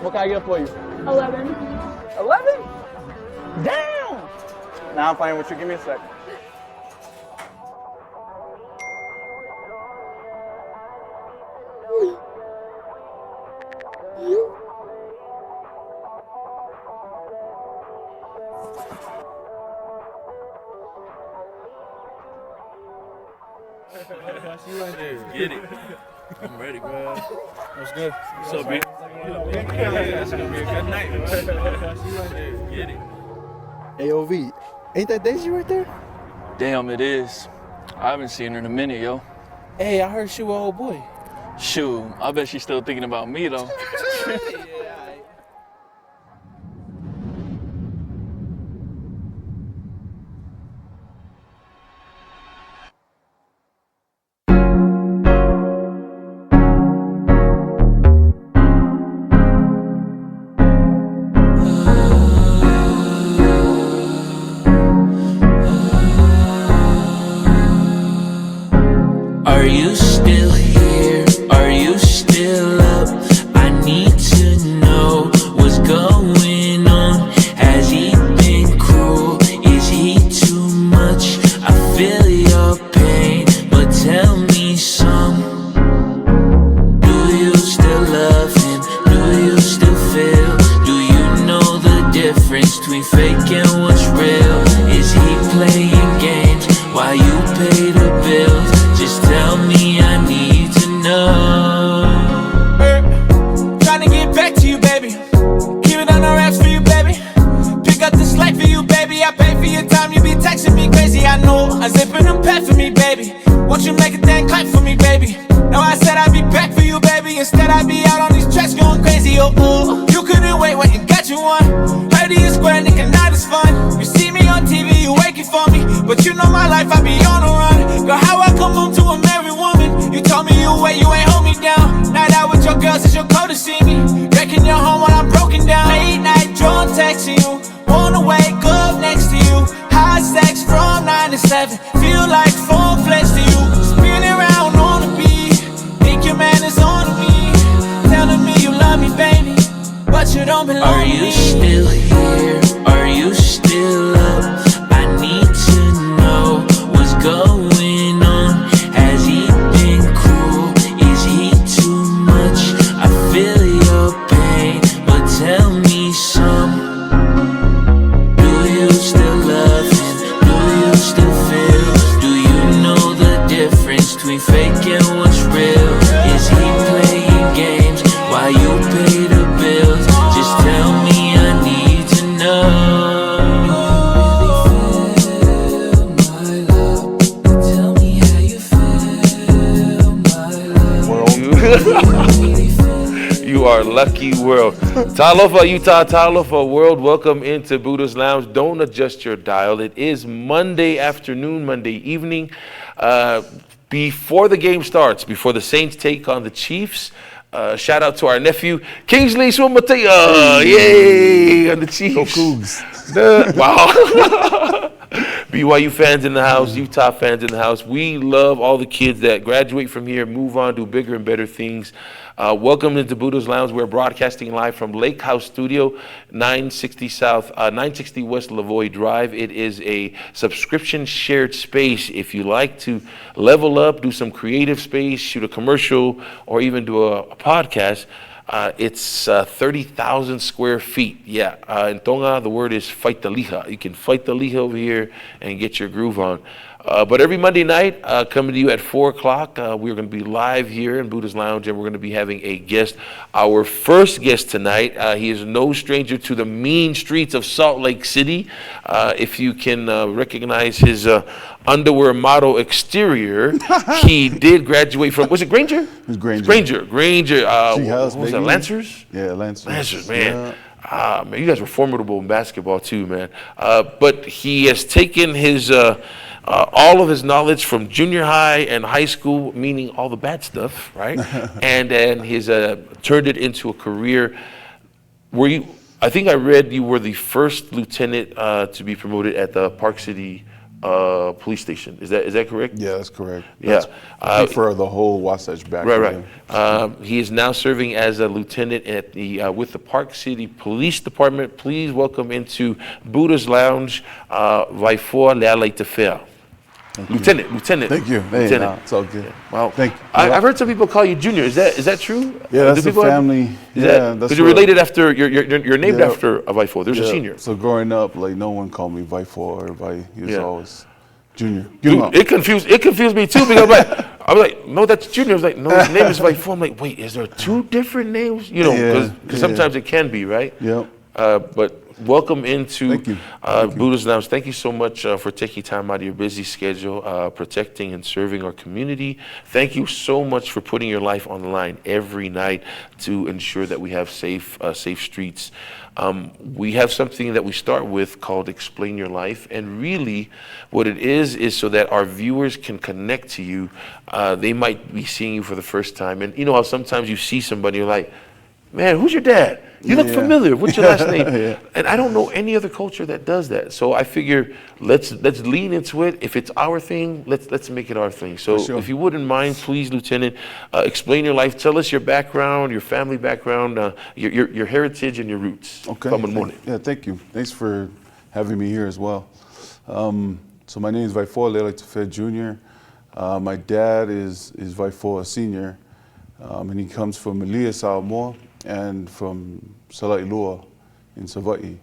What can I get for you? 11. 11? Damn! Now I'm playing with you. Give me a sec. Get it. I'm ready, bro. What's good? What's up, B? It's gonna be a good night, bro. Get it. AOV, ain't that Daisy right there? Damn, it is. I haven't seen her in a minute, yo. Hey, I heard she was old boy. Shoot, I bet she's still thinking about me, though. Are you still here? Are you still up? I need to know what's going on. Has he been cruel? Is he too much? I feel your pain, but tell me some. Do you still love him? Do you still feel? Do you know the difference between fake and what's real? Is he playing games while you pay the bills? Just tell me, I need to know. Trying to get back to you, baby. Keep it on the wraps for you, baby. Pick up the slack for you, baby. I pay for your time, you be texting me crazy, I know. I'm zipping them pad for me, baby. Won't you make a thing clap for me, baby? No, I said I'd be back for you, baby. Instead, I'd be out on these tracks going crazy, oh, oh. You couldn't wait when you got you one. Heard you square, nigga, not as fun. You see me on TV, you waiting for me. But you know my life, I be on the run. Girl, how I come home to a married woman. You told me you wait, you ain't hold me down. Night out with your girls, it's your code to see me. Wrecking your home while I'm broken down. Late night drone texting you. Wanna wake up next to you. High sex from 9 to 7. Feel like phone flex to you. Spinning around on the beat. Think your man is on me. Telling me you love me, baby. But you don't belong Are to you me. still here? Are you still up? I need to know what's going on. Has he been cruel? Is he too much? I feel your pain, but tell me some. Do you still love him? Do you still feel? Do you know the difference between fake and what's real? Is he playing games while you pay the bills? Just tell me, I need to know. Tell me how you feel, my love. You are lucky, world. Talofa, Utah, Talofa, world. Welcome into Buddha's Lounge. Don't adjust your dial. It is Monday afternoon, Monday evening. Before the game starts, before the Saints take on the Chiefs, shout out to our nephew, Kingsley Swamatea. Yay, on the Chiefs. Go Cougs. Wow. BYU fans in the house, Utah fans in the house. We love all the kids that graduate from here, move on, do bigger and better things. Welcome into Buddha's Lounge. We're broadcasting live from Lake House Studio, 960 West Lavoie Drive. It is a subscription shared space. If you like to level up, do some creative space, shoot a commercial, or even do a podcast, it's 30,000 square feet. Yeah, in Tonga, the word is faitaliha. You can fight the liha over here and get your groove on. But every Monday night, coming to you at 4 o'clock, we're going to be live here in Buddha's Lounge, and we're going to be having a guest. Our first guest tonight, he is no stranger to the mean streets of Salt Lake City. If you can recognize his underwear model exterior, he did graduate from, was it Granger? It was Granger. Granger. House, what was that, Lancers? Yeah, Lancers. Lancers, man. Yeah. Man, you guys were formidable in basketball too, man. But he has taken his all of his knowledge from junior high and high school, meaning all the bad stuff, right? And then he's turned it into a career. Were I think I read you were the first lieutenant to be promoted at the Park City police station. Is that correct? Yeah, that's correct. Yeah. That's for the whole Wasatch back. Right. He is now serving as a lieutenant at with the Park City Police Department. Please welcome into BUDAHs Lounge, Vaifoa Lealaitafea. Lieutenant. Thank you. Hey, Lieutenant. nah, it's all good. Wow. Thank you. I've heard some people call you Junior. Is that true? Yeah, that's the family. Yeah, because you're related after you're named after a Vaifoa. There's a yeah. senior. So growing up, like no one called me Vaifoa or Vai. He was always Junior. Dude, it confused me too because I'm like, no, that's Junior. I was like, no, his name is Vaifoa. I'm like, wait, is there two different names? You know, because sometimes it can be, right? Yep. But welcome into BUDAHs Lounge. Thank you so much for taking time out of your busy schedule, protecting and serving our community. Thank you so much for putting your life on the line every night to ensure that we have safe streets. We have something that we start with called Explain Your Life, and really what it is so that our viewers can connect to you. They might be seeing you for the first time, and you know how sometimes you see somebody, you're like, man, who's your dad? You look familiar. What's your last name? And I don't know any other culture that does that. So I figure let's lean into it. If it's our thing, let's make it our thing. So if you wouldn't mind, please, Lieutenant, explain your life. Tell us your background, your family background, your heritage and your roots. Okay. Yeah, thank you. Thanks for having me here as well. So my name is Vaifoa Lealaitafea Jr. My dad is Vaifoa Sr. And he comes from Melia, Samoa, and from Salailua in Savaii,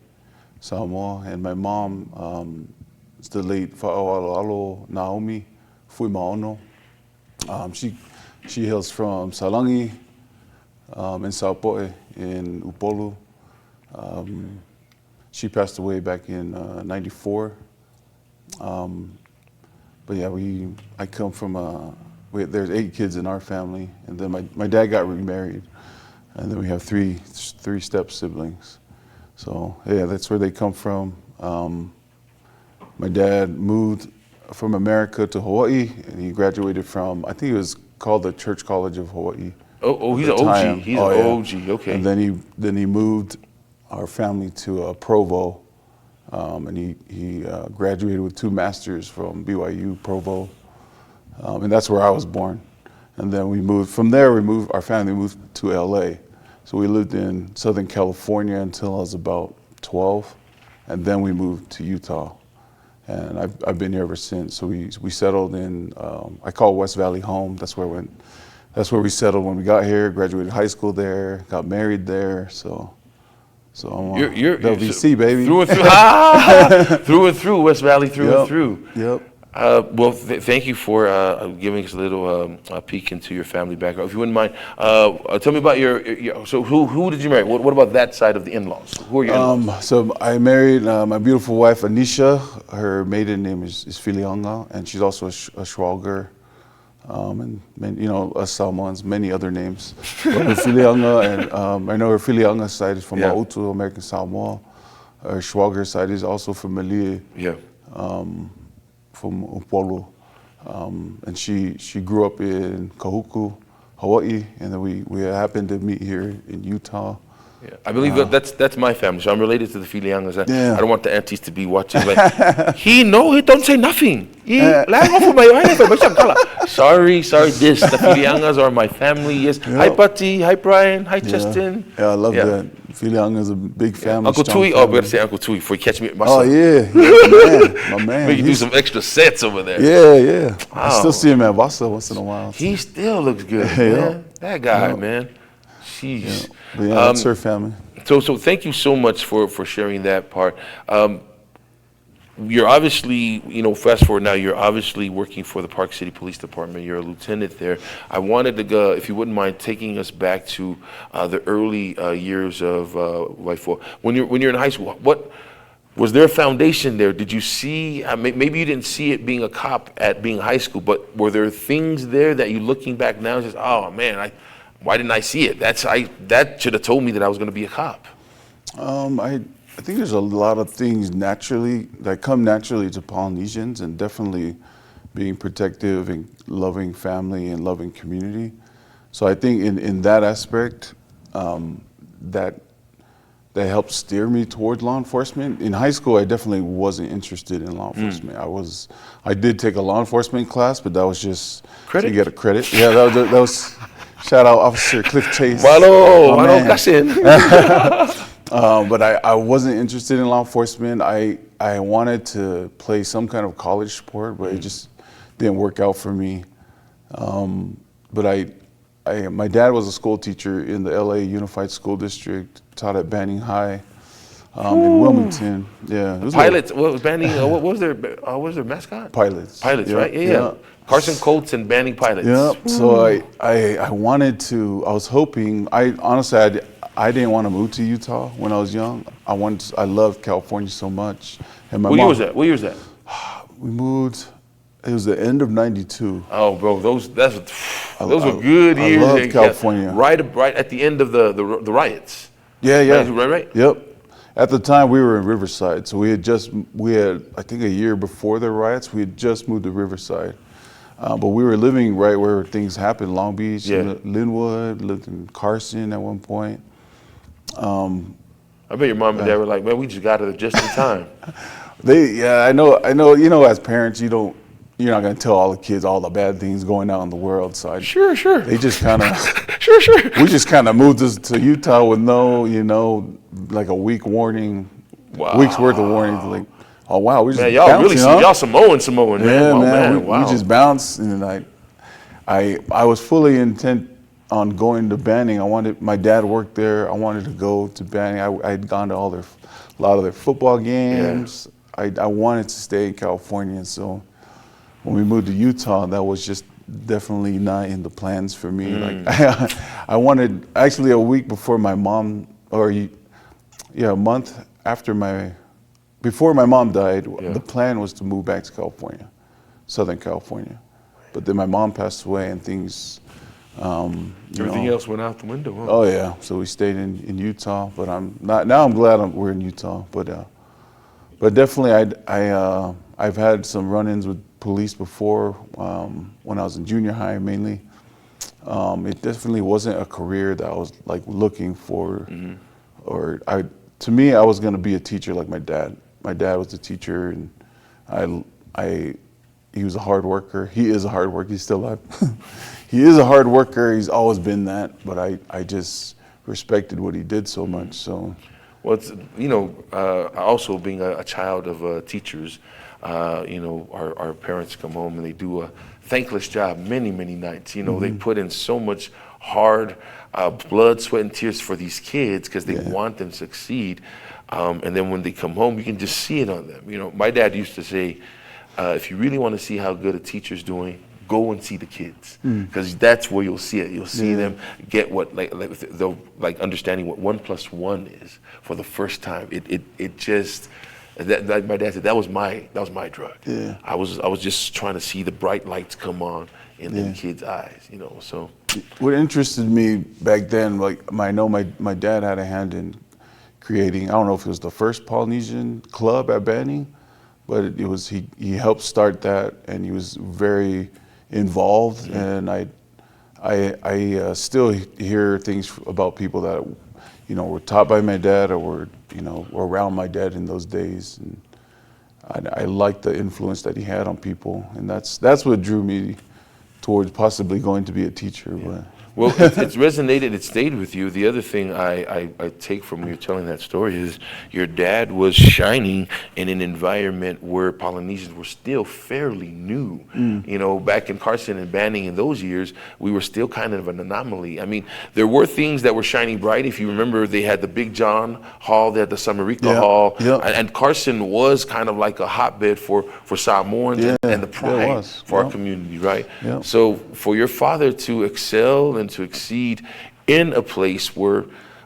Samoa. And my mom is the late Fa'aoaloalo Naomi Fuimaono. She hails from Salangi in Saupo'e in Upolu. She passed away back in '94. But yeah, I come from there's 8 kids in our family, and then my dad got remarried, and then we have three step siblings. So yeah, that's where they come from. My dad moved from America to Hawaii, and he graduated from, I think it was called the Church College of Hawaii. Oh, he's an OG. He's an OG. Okay. And then he moved our family to Provo, and he graduated with 2 masters from BYU Provo. And that's where I was born. And then our family moved to LA. So we lived in Southern California until I was about 12. And then we moved to Utah. And I've been here ever since. So we settled in, I call West Valley home. That's where we settled when we got here, graduated high school there, got married there. So I'm you're WC, baby. Through and through. Through and through, West Valley through and through. Yep. Well, thank you for giving us a little peek into your family background. If you wouldn't mind, tell me about so who did you marry? What about that side of the in-laws? Who are your in-laws? So I married my beautiful wife, Anisha. Her maiden name is Filianga, and she's also a Schwager. And you know, us Samoans, many other names. But Filianga, and I know her Filianga side is from Mautu, American Samoa. Her Schwager side is also from Melia. Yeah. From Upolu, and she grew up in Kahuku, Hawaii, and then we happened to meet here in Utah. Yeah, I believe that's my family, so I'm related to the Filiangas. I don't want the aunties to be watching like, he don't say nothing. Sorry, this. The Filiangas are my family, yes. Yep. Hi, Patti. Hi, Brian. Hi, Justin. Yeah, I love that. Filianga's a big family. Uncle Tui. Oh, we got to say Uncle Tui before you catch me at my son. Oh, yeah. My man. We can do some extra sets over there. Yeah. Wow. I still see him at Vasa once in a while. He still looks good, man. That guy, man. Jeez. Yeah, that's her family. So thank you so much for sharing that part. You're obviously, fast forward now, you're obviously working for the Park City Police Department. You're a lieutenant there. I wanted to go, if you wouldn't mind, taking us back to the early years of Vaifoa. When you're in high school, what was there a foundation there? Did you see, maybe you didn't see it being a cop at being high school, but were there things there that you looking back now, just, oh man, why didn't I see it? That should have told me that I was going to be a cop. I think there's a lot of things that come naturally to Polynesians, and definitely being protective and loving family and loving community. So I think in that aspect, that that helped steer me towards law enforcement. In high school, I definitely wasn't interested in law enforcement. I did take a law enforcement class, but that was just to get a credit. Yeah, that was shout out Officer Cliff Chase. Mano Casin. But I wasn't interested in law enforcement. I wanted to play some kind of college sport, but it just didn't work out for me. But my dad was a school teacher in the LA Unified School District, taught at Banning High in Wilmington. Yeah, Pilots. What was Banning? What was their mascot? Pilots. Pilots, right? Yeah. Carson Colts and Banning Pilots. Yeah. So I wanted to. I was hoping. Honestly, I didn't want to move to Utah when I was young. I loved California so much. And What year was that? What year was that? We moved. It was the end of '92. Oh, bro, those were good years. I love California. Right at the end of the riots. Yeah. Right. Yep. At the time, we were in Riverside, so we had I think a year before the riots, we had just moved to Riverside. But we were living right where things happened, Long Beach, Linwood, lived in Carson at one point. I bet your mom and dad were like, man, we just got it just in time. I know. You know, as parents, you're not going to tell all the kids all the bad things going on in the world. So Sure. They just kind of Sure. We just kind of moved us to Utah with no, like a week's worth of warning. Like, oh wow, we just y'all bouncing, really y'all Samoan, man. Yeah, oh, man. Wow. We just bounced, and I was fully intent on going to Banning. My dad worked there. I wanted to go to Banning. I'd gone to a lot of their football games. Yeah. I wanted to stay in California, so when we moved to Utah, that was just definitely not in the plans for me. Like I wanted, actually a week before my mom, a month after before my mom died, the plan was to move back to California, Southern California. But then my mom passed away and things, everything else went out the window, huh? Oh yeah, so we stayed in Utah, but I'm glad we're in Utah, but definitely I've had some run-ins with police before, when I was in junior high mainly. It definitely wasn't a career that I was like looking for, to me, I was gonna be a teacher like my dad. My dad was a teacher, and he was a hard worker. He is a hard worker. He's still alive. He is a hard worker. He's always been that. But I just respected what he did so much. So, well, it's, also being a child of teachers, our parents come home and they do a thankless job many nights. They put in so much hard blood, sweat, and tears for these kids because they want them to succeed. And then when they come home, you can just see it on them. My dad used to say, if you really want to see how good a teacher's doing, go and see the kids, because that's where you'll see it. You'll see them get what like understanding what 1 + 1 is for the first time. It just that my dad said that was my drug. Yeah. I was just trying to see the bright lights come on in the kids' eyes. So what interested me back then, like I know my dad had a hand in creating. I don't know if it was the first Polynesian club at Banning, but it was he helped start that, and he was very involved. And I still hear things about people that were taught by my dad or were around my dad in those days, and I like the influence that he had on people, and that's what drew me towards possibly going to be a teacher. But. Well, it's resonated, it stayed with you. The other thing I take from you telling that story is your dad was shining in an environment where Polynesians were still fairly new. Back in Carson and Banning in those years, we were still kind of an anomaly. I mean, there were things that were shining bright. If you remember, they had the Big John Hall, they had the Samarika Hall, and Carson was kind of like a hotbed for Samoans and the pride for our community, right? Yeah. So for your father to excel and to exceed in a place where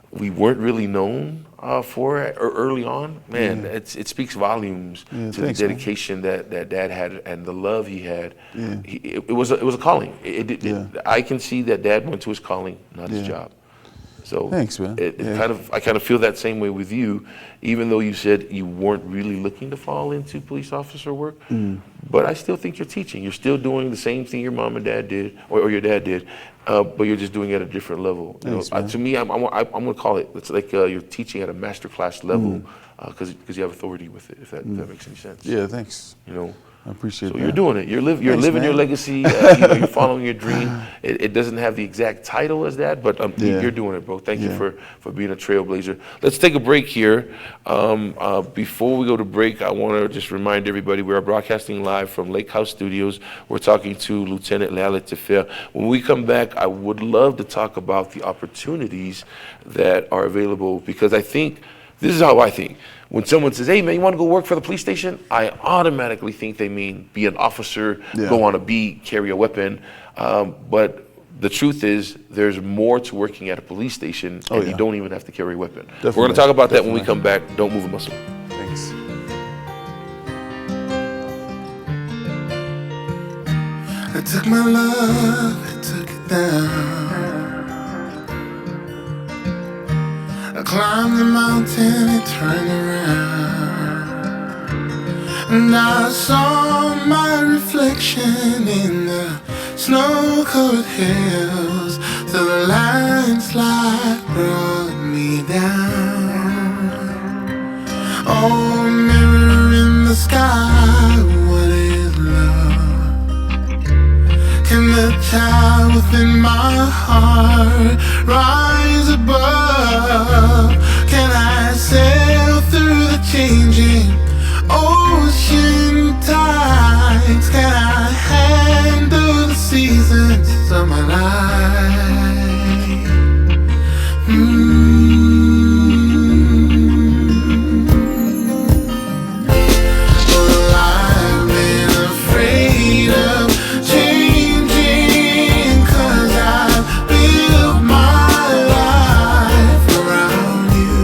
we weren't really known for it early on, man, it speaks volumes to the dedication that Dad had and the love he had. It was a calling. I can see that Dad went to his calling, not his job. So thanks, man. I kind of feel that same way with you, even though you said you weren't really looking to fall into police officer work, but I still think you're teaching. You're still doing the same thing your mom and dad did, or your dad did, but you're just doing it at a different level. Thanks, To me, I'm gonna call it. It's like you're teaching at a master class level because you have authority with it. If that makes any sense. Yeah, thanks. You know. I appreciate So that. you're doing it. You're Thanks, living man. your legacy. You're following your dream. It doesn't have the exact title as that, but you're doing it, bro. Thank you for being a trailblazer. Let's take a break here. Before we go to break, I want to just remind everybody we are broadcasting live from Lake House Studios. We're talking to Lieutenant Lealaitafea. When we come back, I would love to talk about the opportunities that are available, because I think this is how I think. When someone says, hey, man, you want to go work for the police station? I automatically think they mean be an officer, go on a beat, carry a weapon. But the truth is there's more to working at a police station, and you don't even have to carry a weapon. We're going to talk about that when we come back. Don't move a muscle. Thanks. I took my love, I took it down. I climbed the mountain and turned around, and I saw my reflection in the snow-covered hills. So the landslide brought me down. Oh, mirror in the sky, what is love? Can the child within my heart rise above? Can I sail through the changing ocean tides? Can I handle the seasons of my life? Well, I've been afraid of changing, 'cause I've built my life around you.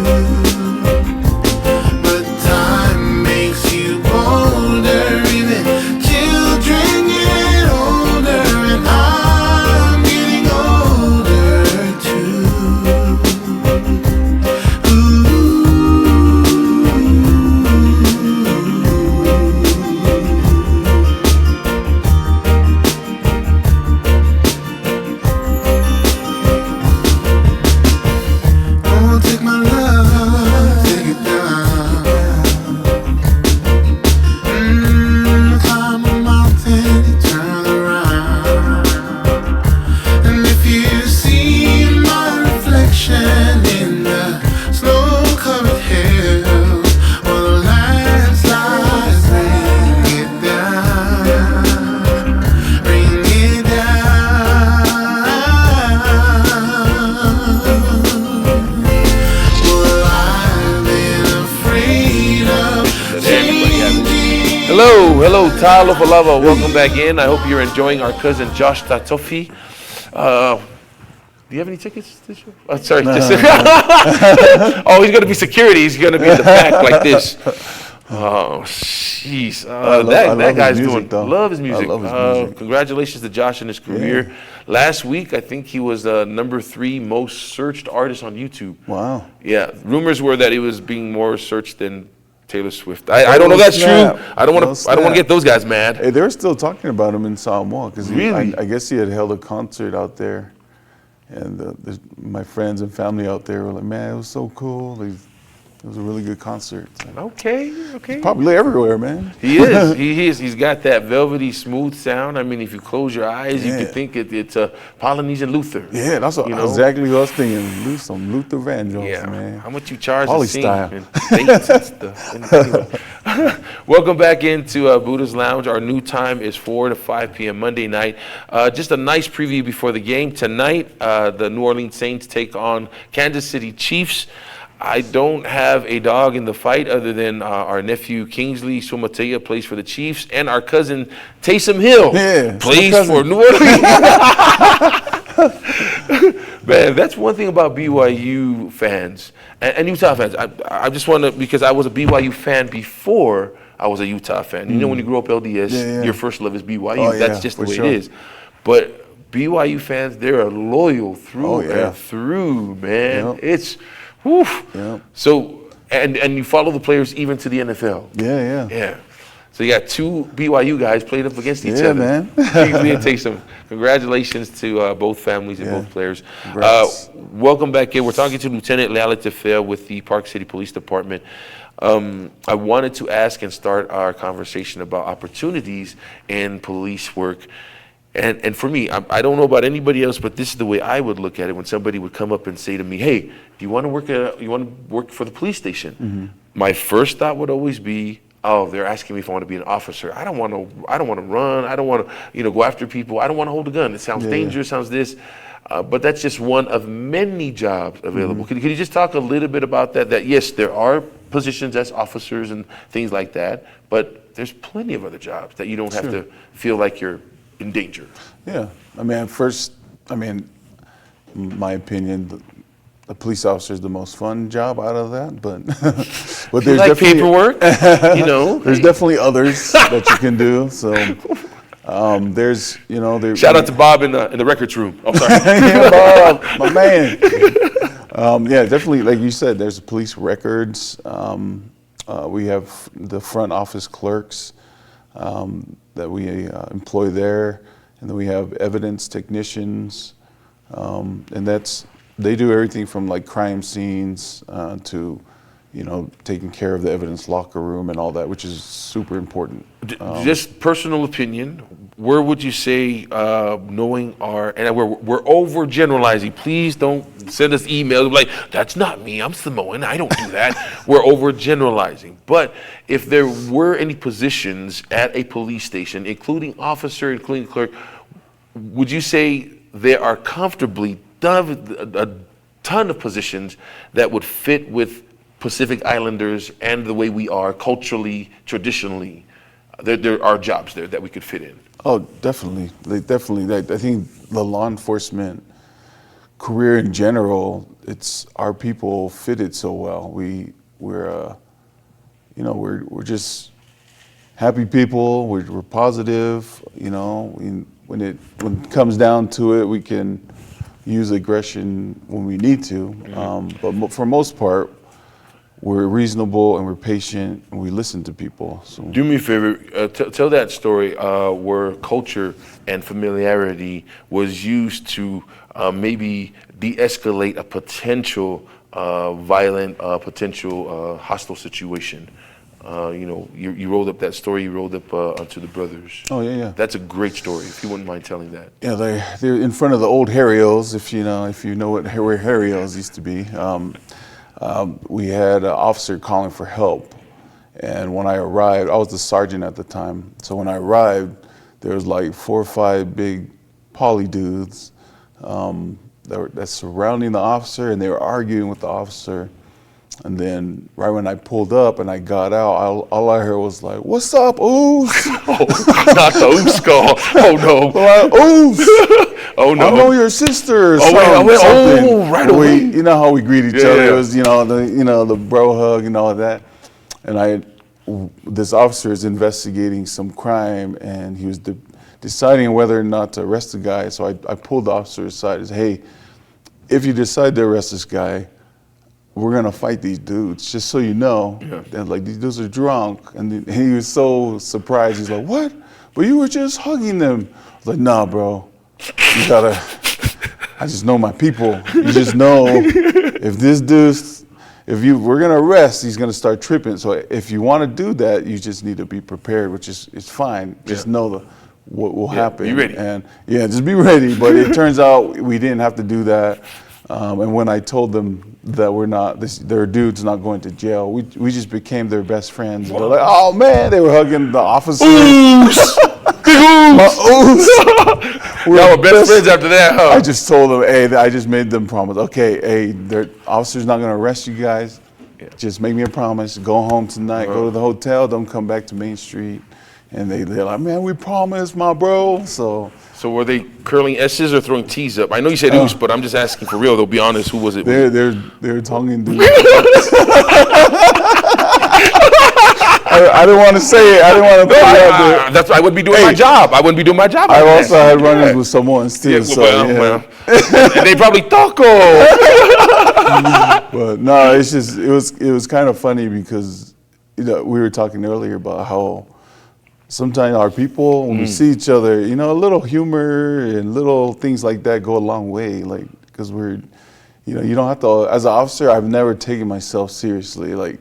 But time makes you bolder, even children get older, and I'm getting older too. Oh, take my love, take it down. Climb a mountain and turn around. And if you see my reflection in the snow-covered hills, or the landslides, bring it down, bring it down. Well, I've been afraid of changing. Hello, Talo Falava. Welcome back in. I hope you're enjoying our cousin Josh Tatofi. Do you have any tickets to the show? Oh, sorry. Oh, he's going to be security. He's going to be in the back like this. Oh, jeez. That guy's doing. Love his music. I love his music. Congratulations to Josh in his career. Last week, I think he was the #3 most searched artist on YouTube. Wow. Yeah, rumors were that he was being more searched than Taylor Swift. I don't know if that's true. I don't want to get those guys mad. Hey, they were still talking about him in Samoa because Really? I guess he had held a concert out there, and my friends and family out there were like, "Man, it was so cool. It was a really good concert." Okay. Probably everywhere, man. He is. He is. He's got that velvety, smooth sound. I mean, if you close your eyes, you could think it's a Polynesian Luther. Yeah, that's exactly what I was thinking. Some Luther Vandross, Yeah, man. How much you charge Holly to sing style. and dates and stuff. Anyway. Welcome back into Buddha's Lounge. Our new time is 4 to 5 p.m. Monday night. Just a nice preview before the game. Tonight, the New Orleans Saints take on Kansas City Chiefs. I don't have a dog in the fight other than our nephew Kingsley Sumatea plays for the Chiefs, and our cousin Taysom Hill plays for New Orleans. Man, that's one thing about BYU fans and Utah fans. I just want to, because I was a BYU fan before I was a Utah fan. You know, when you grow up LDS, your first love is BYU. Oh, that's just the way sure. it is. But BYU fans, they're loyal through and through, man. Yep. It's, whew. Yep. So, and you follow the players even to the NFL. Yeah. Yeah. So you got two BYU guys playing up against each Yeah, other. man. Kingsley and Taysom. Congratulations to both families and both players. Congrats. Welcome back in. We're talking to Lieutenant Lealaitafea with the Park City Police Department. I wanted to ask and start our conversation about opportunities in police work. And for me, I don't know about anybody else, but this is the way I would look at it when somebody would come up and say to me, "Hey, do you want to work for the police station?" Mm-hmm. My first thought would always be, "Oh, they're asking me if I want to be an officer. I don't want to run. I don't want to, go after people. I don't want to hold a gun. It sounds dangerous. Sounds this." But that's just one of many jobs available. Mm-hmm. Could you just talk a little bit about that? That yes, there are positions as officers and things like that, but there's plenty of other jobs that you don't have to feel like you're in danger. Yeah, in my opinion, the police officer is the most fun job out of that, but there's like definitely paperwork, there's definitely others that you can do. So there's Shout out to Bob in the records room. I'm sorry. Yeah, Bob, my man. Definitely, like you said, there's police records. We have the front office clerks that we employ there, and then we have evidence technicians, and they do everything from like crime scenes to taking care of the evidence locker room and all that, which is super important. Just personal opinion, where would you say, knowing we're overgeneralizing, please don't send us emails like, "That's not me, I'm Samoan, I don't do that." We're overgeneralizing. But if there were any positions at a police station, including officer, including clerk, would you say there are comfortably a ton of positions that would fit with Pacific Islanders and the way we are culturally, traditionally? There are jobs there that we could fit in. Oh, definitely. I think the law enforcement career in general, our people fit it so well. We're just happy people. We're positive. When it comes down to it, we can use aggression when we need to. But for most part, we're reasonable and we're patient and we listen to people. So do me a favor, tell that story where culture and familiarity was used to maybe de-escalate a potential violent, potential hostile situation. You rolled up that story. You rolled up onto the brothers. Oh yeah. That's a great story. If you wouldn't mind telling that. Yeah, they're in front of the old Harrios. If you know where Harrios used to be. We had an officer calling for help, and when I arrived, I was the sergeant at the time. So when I arrived, there was like 4 or 5 big poly dudes that's surrounding the officer, and they were arguing with the officer. And then right when I pulled up and I got out, all I heard was like, "What's up, Oos?" Not the Oos call. Oh no. Oos. Oh no. I know your sister. Right away. You know how we greet each other. It was the bro hug and all of that. And this officer is investigating some crime, and he was deciding whether or not to arrest the guy. So I pulled the officer aside and said, "Hey, if you decide to arrest this guy, we're gonna fight these dudes, just so you know." And like, these dudes are drunk. And he was so surprised. He's like, "What? But you were just hugging them." I was like, "Nah, bro. You gotta, I just know my people. You just know if this dude, we're gonna arrest, he's gonna start tripping. So if you wanna do that, you just need to be prepared, which is fine. Just know what will happen. Be ready. And just be ready." But it turns out we didn't have to do that. And when I told them that their dude's not going to jail, we just became their best friends. They're like, "Oh man," they were hugging the officer. Y'all were best friends after that, huh? I just told them, I just made them promise. Okay, the officer's not gonna arrest you guys. Just make me a promise. Go home tonight. Go to the hotel. Don't come back to Main Street. And they're like, "Man, we promised, my bro." So were they curling S's or throwing T's up? I know you said Oos, but I'm just asking for real. They'll be honest. Who was it? They're tonguing dude. I didn't want to say it. I didn't want to put it out there. I wouldn't be doing my job. I wouldn't be doing my job. I also had run-ins with Samoans too. And they probably taco. But no, it was kind of funny because we were talking earlier about how sometimes our people, when we see each other, you know, a little humor and little things like that go a long way. Like, because we're, you know, you don't have to, as an officer, I've never taken myself seriously. Like,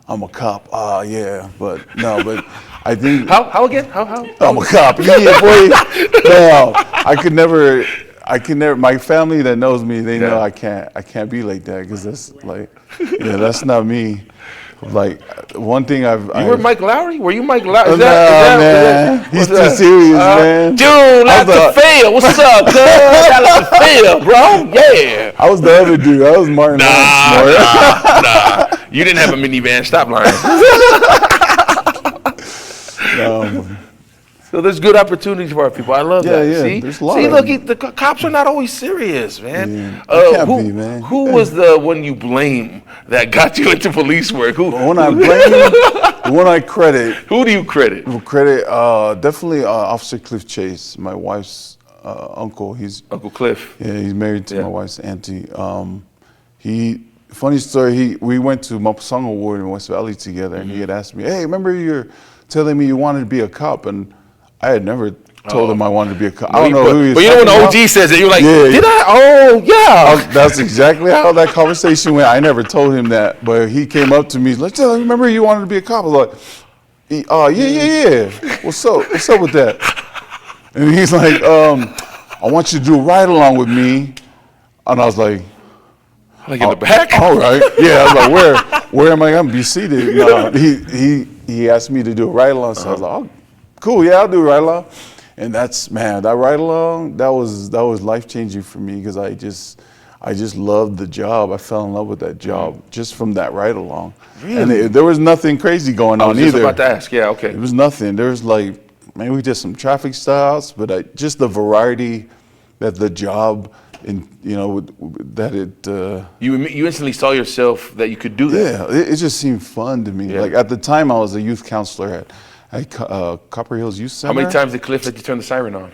I'm a cop. Yeah. But no, but I think. How again? How? I'm a cop. Yeah, boy. No, I could never, my family that knows me, they know I can't be like that, because that's like, yeah, that's not me. Like, one thing You were Mike Lowry? Were you Mike Lowry? Is man. He's too serious, man. Dude, Lealaitafea, what's up, cuz? Lealaitafea, bro. Yeah. I was the other dude. I was Martin Lawrence. Nah. You didn't have a minivan. Stop lying. So there's good opportunities for our people. I love that. Yeah, See, there's a lot look, of the cops are not always serious, man. They can't be, man. Who was the one you blame that got you into police work? Who? The one I blame, the one I credit. Who do you credit? Definitely Officer Cliff Chase, my wife's uncle. He's Uncle Cliff. Yeah, he's married to my wife's auntie. Funny story, we went to Mapusanga Ward in West Valley together, and he had asked me, hey, remember you're telling me you wanted to be a cop? And I had never told him I wanted to be a cop. I don't know who he was. But you know when the OG says it, you're like, did I? Oh, yeah. That's exactly how that conversation went. I never told him that, but he came up to me, he's like, remember you wanted to be a cop? I was like, yeah. What's up with that? And he's like, I want you to do a ride along with me. And I was like, in the back? All right. Yeah, I was like, where am I going to be seated? No, he asked me to do a ride along, so I was like, oh, cool, yeah, I'll do a ride along. And that ride along, that was life changing for me, because I just loved the job. I fell in love with that job just from that ride along. Really? And there was nothing crazy going on either. I was just about to ask. Yeah, okay. It was nothing. There was like, maybe we did some traffic stops, but just the variety that the job, and you know, that it. You instantly saw yourself that you could do that. Yeah, it just seemed fun to me. Yeah. Like at the time, I was a youth counselor at Copper Hills Youth Center. How many times did Cliff let you turn the siren on?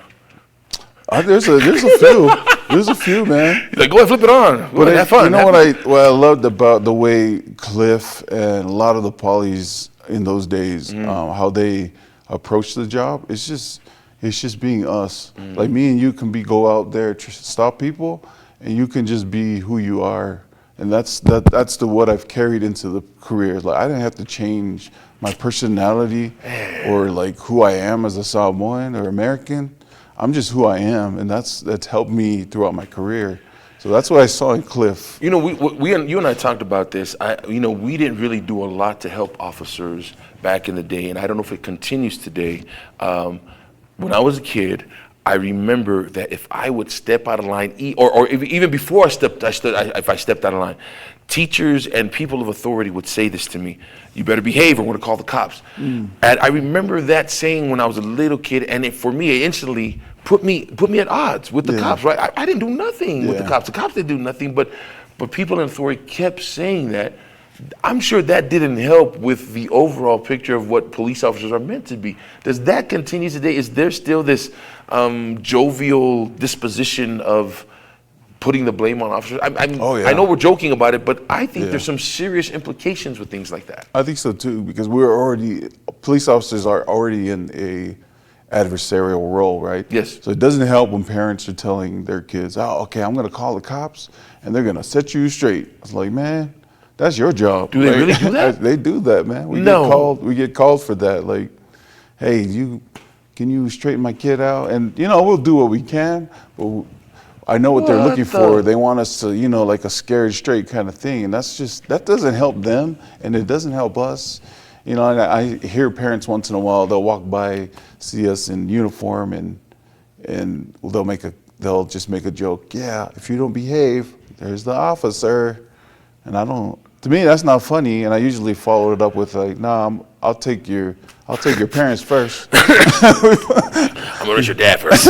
There's a few. There's a few, man. He's like, go ahead, flip it on. But have fun. You know what I loved about the way Cliff and a lot of the polys in those days, how they approach the job. It's just being us. Like me and you can go out there to stop people, and you can just be who you are. And that's what I've carried into the career. Like, I didn't have to change my personality or like who I am as a Samoan or American. I'm just who I am, and that's helped me throughout my career. So that's what I saw in Cliff. You know, you and I talked about this. We didn't really do a lot to help officers back in the day, and I don't know if it continues today. When I was a kid, I remember that if I would step out of line, or even before if I stepped out of line, teachers and people of authority would say this to me: "You better behave, or we're going to call the cops." And I remember that saying when I was a little kid, and for me, it instantly put me at odds with the cops. Right? I didn't do nothing with the cops. The cops didn't do nothing, but people in authority kept saying that. I'm sure that didn't help with the overall picture of what police officers are meant to be. Does that continue today? Is there still this jovial disposition of putting the blame on officers? I know we're joking about it, but I think there's some serious implications with things like that. I think so too, because police officers are already in a adversarial role, right? Yes. So it doesn't help when parents are telling their kids, "Oh, okay, I'm going to call the cops, and they're going to set you straight." It's like, man, that's your job. Do they really do that? They do that, man. We get called for that. Like, hey, can you straighten my kid out? And we'll do what we can, but I know what they're looking for. They want us to, like a scared straight kind of thing, and that doesn't help them, and it doesn't help us. And I hear parents once in a while, they'll walk by, see us in uniform, and they'll just make a joke. Yeah, if you don't behave, there's the officer. And to me, that's not funny. And I usually follow it up with like, nah, I'll take your parents first. I'm gonna let your dad first.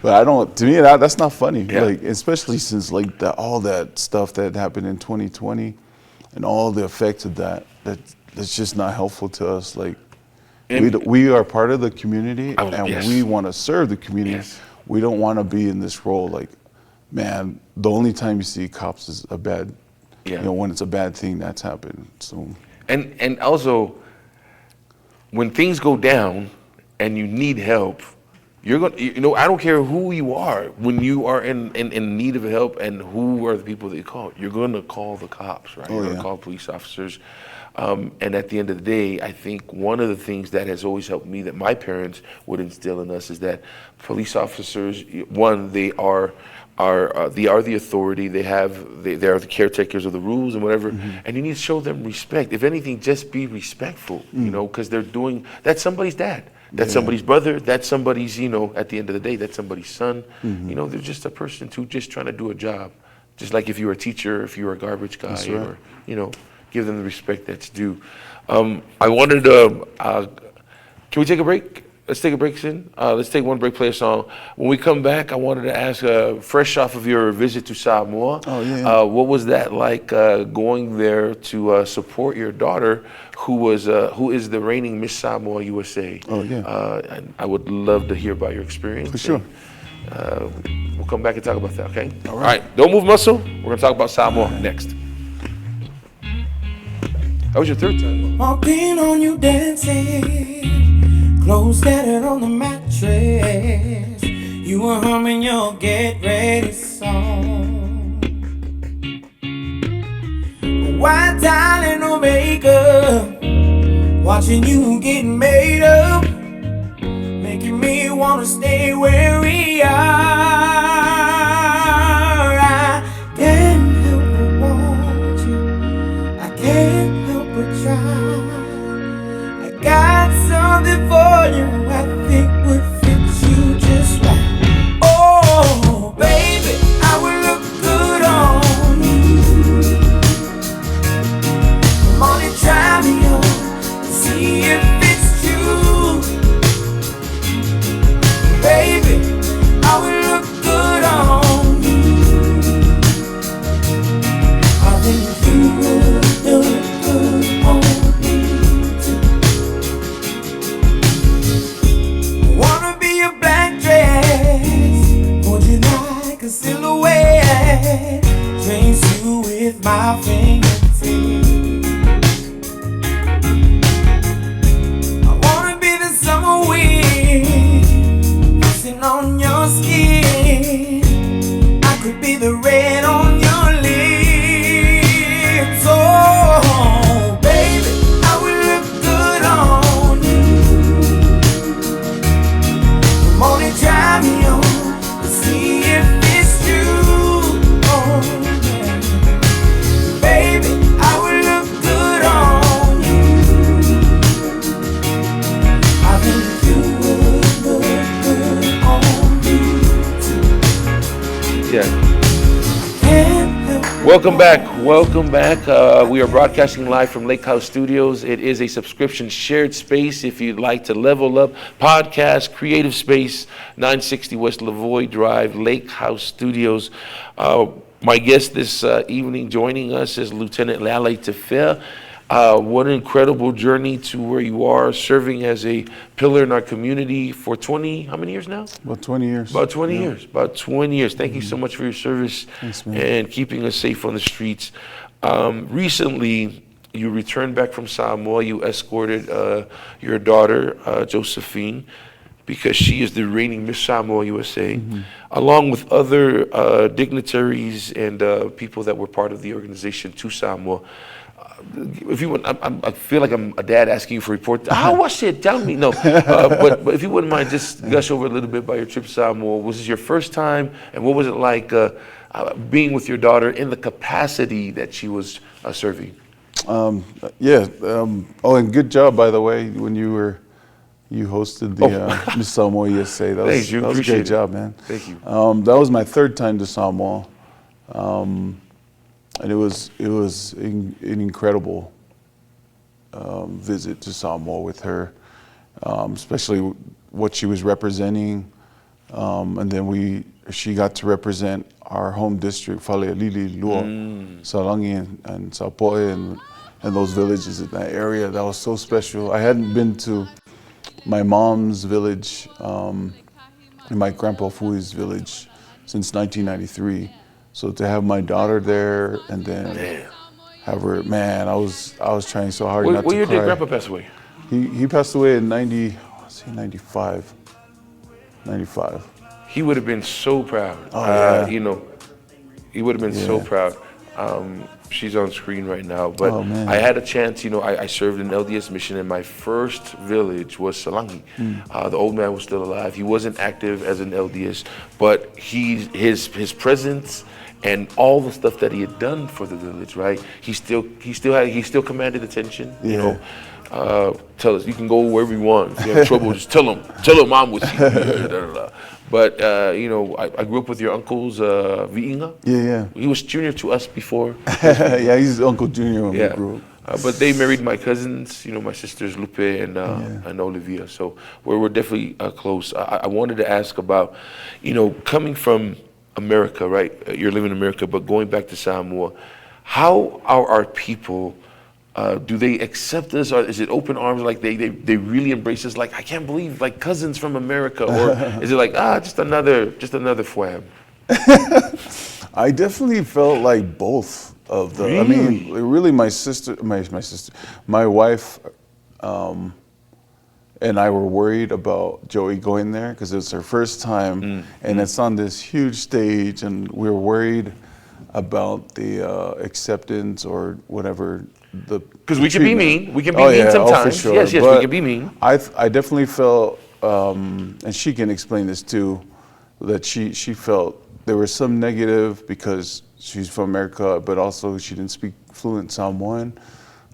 But to me, that's not funny. Yeah. Like, especially since like all that stuff that happened in 2020 and all the effects of that's just not helpful to us. Like, we are part of the community, and we want to serve the community. Yes. We don't want to be in this role. Like, man, the only time you see cops is when it's a bad thing that's happened. So, and also, when things go down and you need help, you're going to, you know, I don't care who you are, when you are in need of help and who are the people that you call, you're going to call the cops, right? You're going to call police officers. And at the end of the day, I think one of the things that has always helped me, that my parents would instill in us, is that police officers, one, they are the authority. They are the caretakers of the rules and whatever. And you need to show them respect. If anything, just be respectful, you know, because that's somebody's dad. That's somebody's brother. That's somebody's, you know, at the end of the day, that's somebody's son. You know, they're just a person too, just trying to do a job. Just like if you were a teacher, if you were a garbage guy, or, you know, give them the respect that's due. I wanted to, can we take a break? Let's take a break soon. Let's take one break, play a song. When we come back, I wanted to ask, fresh off of your visit to Samoa, what was that like going there to support your daughter, who is the reigning Miss Samoa USA? And I would love to hear about your experience. For sure. We'll come back and talk about that, okay? All right, don't move muscle. We're going to talk about Samoa next. That was your third time. Walking on you dancing, clothes scattered on the mattress. You were humming your Get Ready song. White towel and no makeup, watching you getting made up, making me wanna stay where we are. I can't help but want you. I can't help but try. I got something for you I think would fit you just right. Oh, baby, I would look good on you. Come on and try me on, see if it's true. Baby, I would look good on you. I think you would look good on me too. I wanna be a black dress, hold you like a silhouette, trace you with my fingertips. I wanna be the summer wind on your skin. I could be the red on your lips. Oh, baby, I would look good on you. Come on and try me on, see if it's true. Oh, yeah. Baby, I would look good on you. I think you would look good on me. Yeah. Welcome back. Welcome back. We are broadcasting live from Lake House Studios. It is a subscription shared space. If you'd like to level up, podcast, creative space, 960 West Lavoie Drive, Lake House Studios. My guest this evening joining us is Lieutenant Lealaitafea. What an incredible journey to where you are, serving as a pillar in our community for 20, how many years now? About 20 years. About 20 years. About 20 years. Thank you so much for your service. Thanks, man. And keeping us safe on the streets. Recently, you returned back from Samoa. You escorted your daughter, Josephine, because she is the reigning Miss Samoa USA, along with other dignitaries and people that were part of the organization to Samoa. If you would, I feel like I'm a dad asking you for a report. How was it? Tell me. No, but if you wouldn't mind, just gush over a little bit about your trip to Samoa. Was this your first time, and what was it like being with your daughter in the capacity that she was serving? Oh, and good job, by the way, when you hosted the Miss Samoa USA. That was a great job, man. Thank you. That was my third time to Samoa. And it was an incredible visit to Samoa with her, especially what she was representing, and then she got to represent our home district, Falealili, Luo, Salangi, and Saupo'e, and those villages in that area. That was so special. I hadn't been to my mom's village and my grandpa Fui's village since 1993. So to have my daughter there and then have her, man, I was trying so hard not to cry. What year did Grandpa pass away? He passed away in 95. 95. He would have been so proud. Oh, yeah. You know, he would have been so proud. She's on screen right now, but Oh, man. I had a chance, you know, I served an LDS mission, and my first village was Salangi. The old man was still alive. He wasn't active as an LDS, but his presence and all the stuff that he had done for the village, right? He still commanded attention, you know. Tell us, you can go wherever you want. If you have trouble, just tell him I'm with you. But, you know, I grew up with your uncles, Viinga. Yeah. He was junior to us before. Yeah, he's Uncle Junior when we grew up. But they married my cousins, you know, my sisters Lupe and Olivia. So we're definitely close. I wanted to ask about, you know, coming from America, right? You're living in America, but going back to Samoa, how are our people? Do they accept us, or is it open arms? Like they really embrace us? Like, I can't believe, like, cousins from America, or is it like just another FWAM? I definitely felt like both of the. Really? I mean, really, my wife, and I were worried about Joey going there because it was her first time, and it's on this huge stage, and we were worried about the acceptance or whatever. Because we can be mean. We can be mean sometimes. For sure. Yes, but we can be mean. I definitely felt, and she can explain this too, that she felt there was some negative because she's from America, but also she didn't speak fluent Samoan.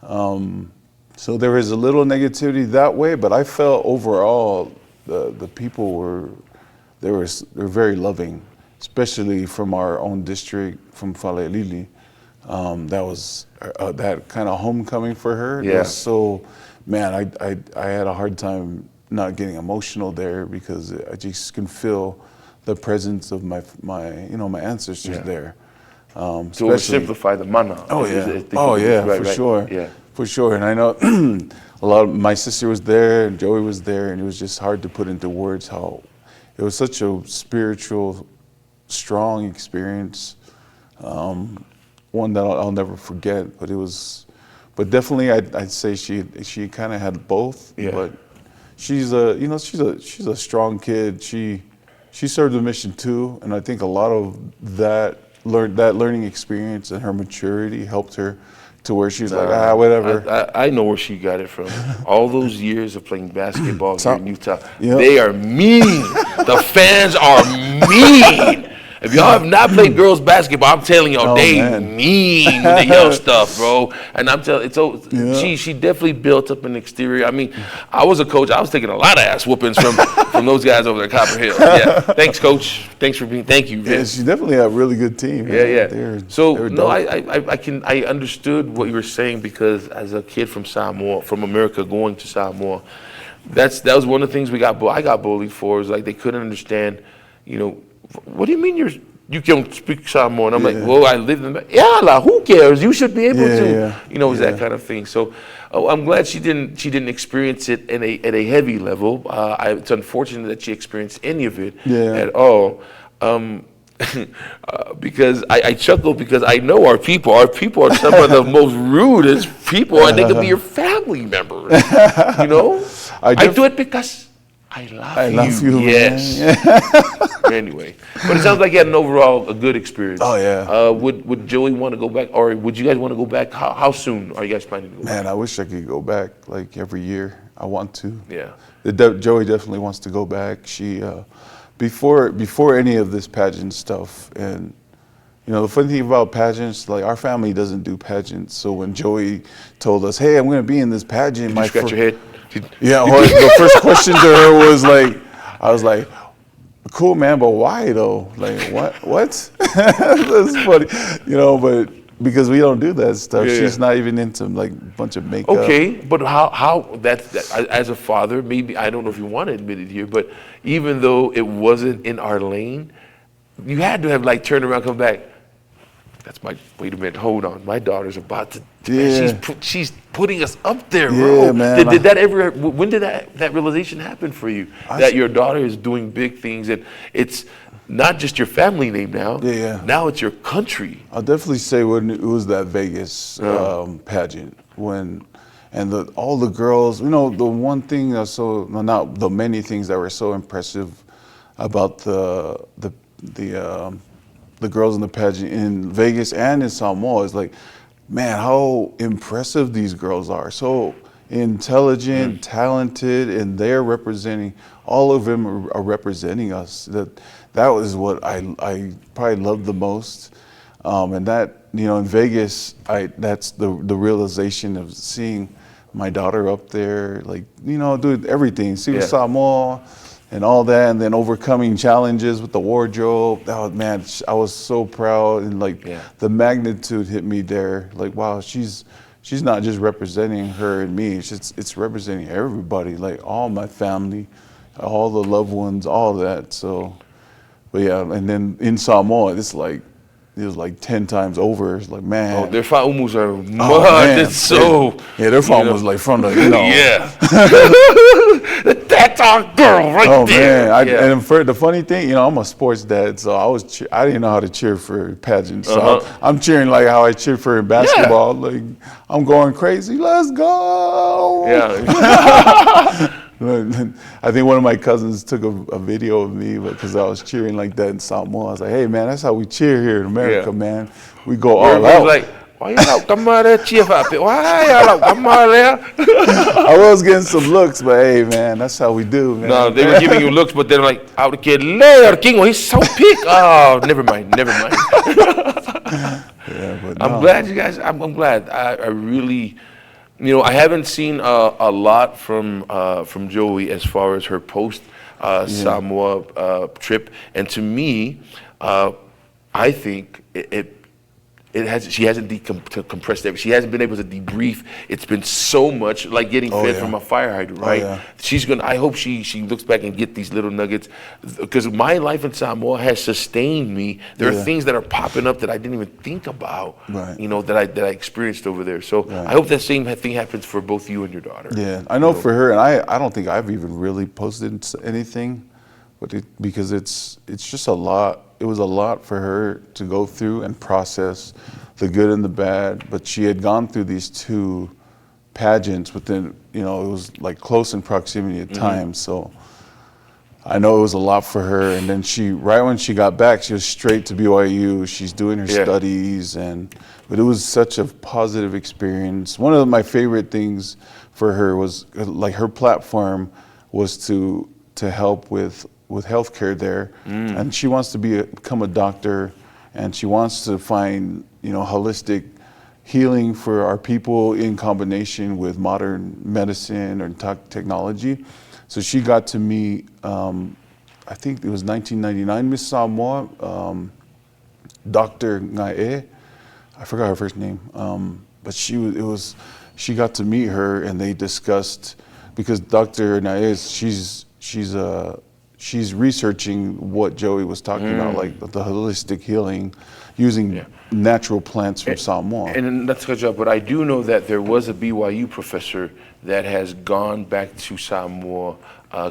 So there was a little negativity that way, but I felt overall the people were very loving, especially from our own district, from Falealili. That was that kind of homecoming for her. Yeah. So, man, I had a hard time not getting emotional there because I just can feel the presence of my ancestors there. To oversimplify the mana. Sure. Yeah. For sure. And I know my sister was there and Joey was there, and it was just hard to put into words how it was such a spiritual, strong experience. One that I'll never forget, but definitely I'd say she kind of had both. Yeah. But she's a strong kid. She served the mission too, and I think a lot of that learning experience and her maturity helped her to where she's like, whatever. I know where she got it from. All those years of playing basketball here in Utah, Yep. They are mean. The fans are mean. If y'all have not played girls basketball, I'm telling y'all, mean with the yell stuff, bro. And I'm telling she definitely built up an exterior. I mean, I was a coach. I was taking a lot of ass whoopings from those guys over there at Copper Hill. Yeah, thanks, coach. Thank you. Yeah, she definitely had a really good team. Yeah. I understood what you were saying because as a kid from Samoa, from America, going to Samoa, that was one of the things I got bullied for. Is like they couldn't understand, you know. What do you mean you can't speak Samoan? I'm like, well, I live in who cares? You should be able to. You know, it was that kind of thing. So I'm glad she didn't experience it at a heavy level. It's unfortunate that she experienced any of it at all. Because I chuckle because I know our people. Our people are some of the most rudest people, and they could be your family members. You know, I do it because I love you. Yes. Anyway, but it sounds like you had a good experience. Oh yeah. Would Joey want to go back, or would you guys want to go back? How soon are you guys planning to go back? Man, I wish I could go back like every year. I want to. Yeah. Joey definitely wants to go back. She before any of this pageant stuff, and you know the funny thing about pageants, like our family doesn't do pageants. So when Joey told us, "Hey, I'm going to be in this pageant," Did you scratch your head? Yeah, the first question to her was like, I was like, cool, man, but why though? Like, what? That's funny, you know, but because we don't do that stuff. Yeah. She's not even into like a bunch of makeup. Okay, but how that as a father, maybe, I don't know if you want to admit it here, but even though it wasn't in our lane, you had to have like turned around, come back. Wait a minute, hold on. My daughter's about to, she's putting us up there, bro. Yeah, man. When did that realization happen for you? That your daughter is doing big things, and it's not just your family name now. Yeah. Now it's your country. I'll definitely say when it was that Vegas pageant, when and all the girls. You know, the one thing that's so, well, not the many things that were so impressive about the girls in the pageant in Vegas and in Samoa is like, man, how impressive these girls are. So intelligent, talented, and they're representing, all of them are representing us. That was what I probably loved the most. And that, you know, in Vegas, that's the realization of seeing my daughter up there, like, you know, doing everything, see Samoa and all that, and then overcoming challenges with the wardrobe. Oh man, I was so proud, and like the magnitude hit me there. Like, wow, she's not just representing her and me, it's representing everybody, like all my family, all the loved ones, all that. So, but yeah, and then in Samoa, it was like 10 times over. It's like, man. Oh, their fa'umus are mud. It's so. Yeah, their fa'umus was like from the, you know. Yeah. That's our girl right there. Oh, man. And for the funny thing, you know, I'm a sports dad, so I didn't know how to cheer for pageants. So I'm cheering like how I cheer for basketball. Like, I'm going crazy. Let's go. Yeah. I think one of my cousins took a video of me because I was cheering like that in Samoa. I was like, hey, man, that's how we cheer here in America, man. We go all out. Like, why y'all come out there cheer for it? Why y'all come out there? I was getting some looks, but hey, man, that's how we do, man. No, they were giving you looks, but they're like, out the kid, Leroy King, he's so big. Oh, never mind. Yeah, but I'm glad you guys, I'm glad. I really, you know, I haven't seen a lot from Joey as far as her post Samoa trip, and to me, I think she hasn't decompressed everything. She hasn't been able to debrief. It's been so much like getting fed from a fire hydrant, right? She's gonna. I hope she looks back and get these little nuggets, because my life in Samoa has sustained me. There are things that are popping up that I didn't even think about, you know, that I experienced over there. So I hope that same thing happens for both you and your daughter. Yeah, I know for her, and I don't think I've even really posted anything, but because it's just a lot. It was a lot for her to go through and process, the good and the bad. But she had gone through these 2 pageants within, you know, it was like close in proximity at times. So I know it was a lot for her. And then right when she got back, she was straight to BYU. She's doing her studies, but it was such a positive experience. One of my favorite things for her was like her platform was to help with healthcare there, and she wants to become a doctor, and she wants to find, you know, holistic healing for our people in combination with modern medicine or technology. So she got to meet, I think it was 1999, Miss Samoa, Dr. Ngae. I forgot her first name, but she got to meet her, and they discussed, because Dr. Ngae she's researching what Joey was talking about, like the holistic healing using natural plants from Samoa. And not to cut you off, but I do know that there was a BYU professor that has gone back to Samoa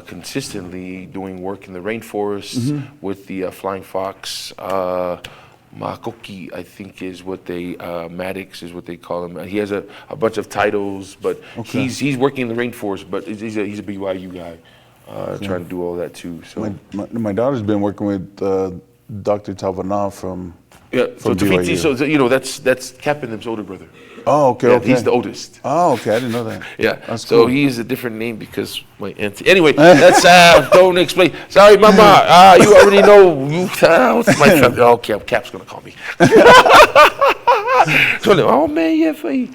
consistently doing work in the rainforest with the flying fox. Makoki, I think, is what Maddox is what they call him. He has a bunch of titles, but he's working in the rainforest, but he's a BYU guy. Trying to do all that too. So my daughter's been working with Dr. Tavana from Tafiti. BYU. So you know that's Captain them's older brother. Oh, okay. He's the oldest. Oh, okay. I didn't know that. Yeah. That's so cool. he's a different name because my auntie. Anyway, that's don't explain. Sorry, Mama. You already know. What's my family? Okay, Cap's gonna call me. So, oh man, yeah, for you.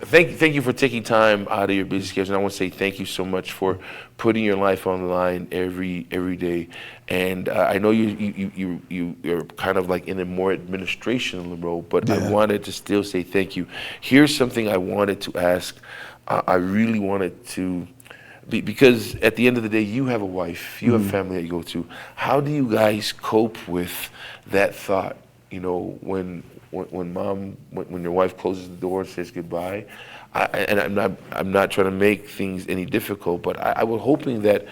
Thank you for taking time out of your busy schedule. And I want to say thank you so much for putting your life on the line every day. And I know you're kind of like in a more administrational role, but I wanted to still say thank you. Here's something I wanted to ask. I really wanted to, because at the end of the day, you have a wife, you have a family that you go to. How do you guys cope with that thought? You know, when your wife closes the door and says goodbye, I'm not trying to make things any difficult, but I was hoping that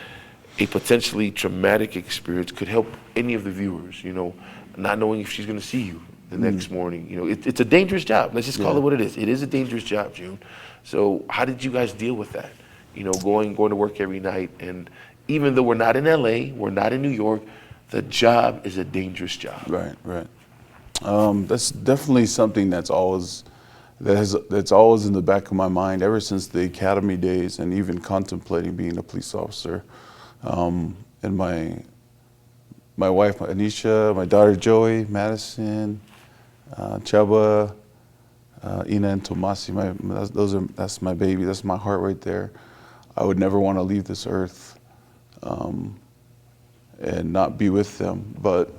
a potentially traumatic experience could help any of the viewers. You know, not knowing if she's going to see you the next morning. You know, it's a dangerous job. Let's just call it what it is. It is a dangerous job, June. So how did you guys deal with that? You know, going to work every night, and even though we're not in LA, we're not in New York, the job is a dangerous job. Right, right. That's definitely something that's always in the back of my mind ever since the academy days, and even contemplating being a police officer. And my wife Anisha, my daughter Joey, Madison, Chaba, Ina, and Tomasi. That's my baby. That's my heart right there. I would never want to leave this earth and not be with them. But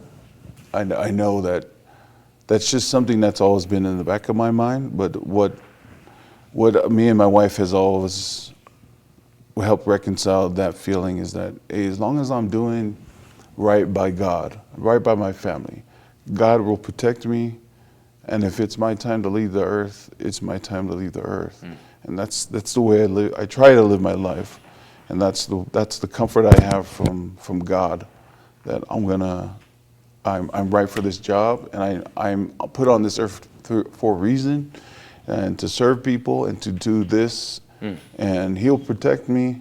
I know that that's just something that's always been in the back of my mind. But what me and my wife has always helped reconcile that feeling is that, hey, as long as I'm doing right by God, right by my family, God will protect me. And if it's my time to leave the earth, it's my time to leave the earth. And that's the way I live. I try to live my life, and that's the comfort I have from God, that I'm right for this job, and I'm put on this earth for a reason, and to serve people and to do this, and He'll protect me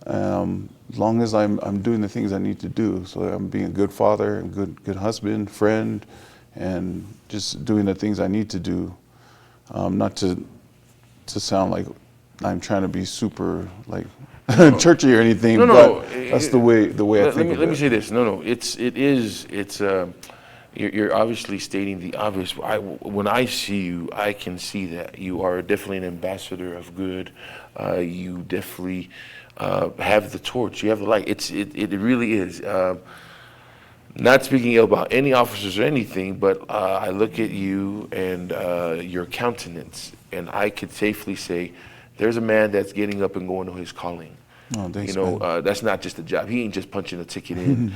as long as I'm doing the things I need to do. So I'm being a good father, and good husband, friend, and just doing the things I need to do, not to sound like I'm trying to be super like churchy or anything. No. That's the way I think. Let me say this. No. It's you're obviously stating the obvious. When I see you, I can see that you are definitely an ambassador of good. You definitely have the torch. You have the light. It really is. Not speaking ill about any officers or anything, but I look at you and your countenance, and I could safely say, there's a man that's getting up and going to his calling. Oh, thanks, man. That's not just a job. He ain't just punching a ticket in,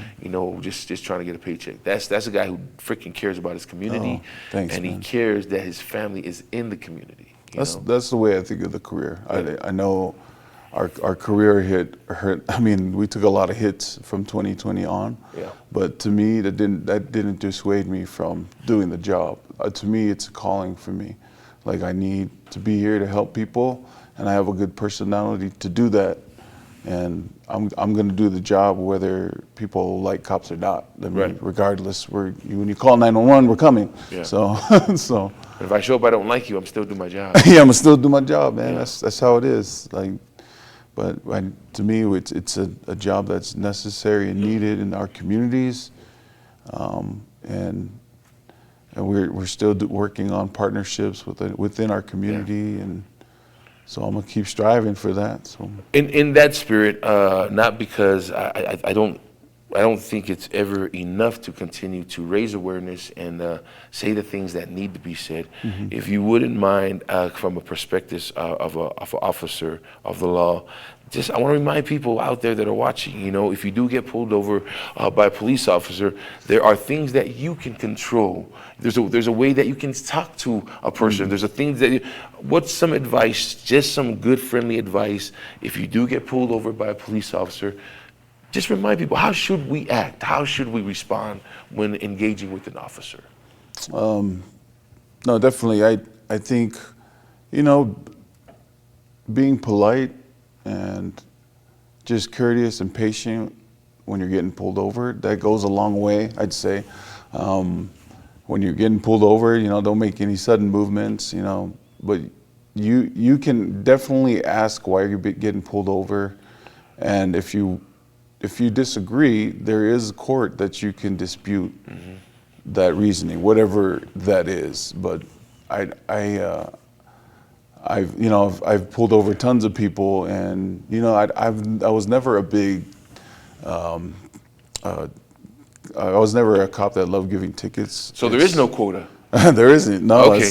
just trying to get a paycheck. That's a guy who freaking cares about his community, thanks, and man. He cares that his family is in the community. That's the way I think of the career. Yeah. I know our career hurt. I mean, we took a lot of hits from 2020 on. Yeah. But to me, that didn't dissuade me from doing the job. To me, it's a calling for me. Like, I need to be here to help people, and I have a good personality to do that. And I'm going to do the job whether people like cops or not. I mean, right. Regardless, when you call 911, we're coming. Yeah. So. If I show up, I don't like you, I'm still doing my job. Yeah, I'm gonna still do my job, man. Yeah. That's how it is. Like. But to me, it's a job that's necessary and needed in our communities, and we're still working on partnerships within our community, and so I'm gonna keep striving for that. So in that spirit, not because I don't think it's ever enough to continue to raise awareness and say the things that need to be said. Mm-hmm. If you wouldn't mind, from a perspective of an officer of the law, I want to remind people out there that are watching, if you do get pulled over by a police officer, there are things that you can control. There's a way that you can talk to a person. Mm-hmm. There's a things that what's some advice, just some good friendly advice, if you do get pulled over by a police officer? Just remind people, how should we act? How should we respond when engaging with an officer? No, definitely. I think, being polite and just courteous and patient when you're getting pulled over, that goes a long way, I'd say. When you're getting pulled over, don't make any sudden movements, but you can definitely ask why you're getting pulled over. And if you disagree, there is a court that you can dispute that reasoning, whatever that is. But I've pulled over tons of people, and I was never a big, I was never a cop that loved giving tickets. So there is no quota. There isn't. No. Okay,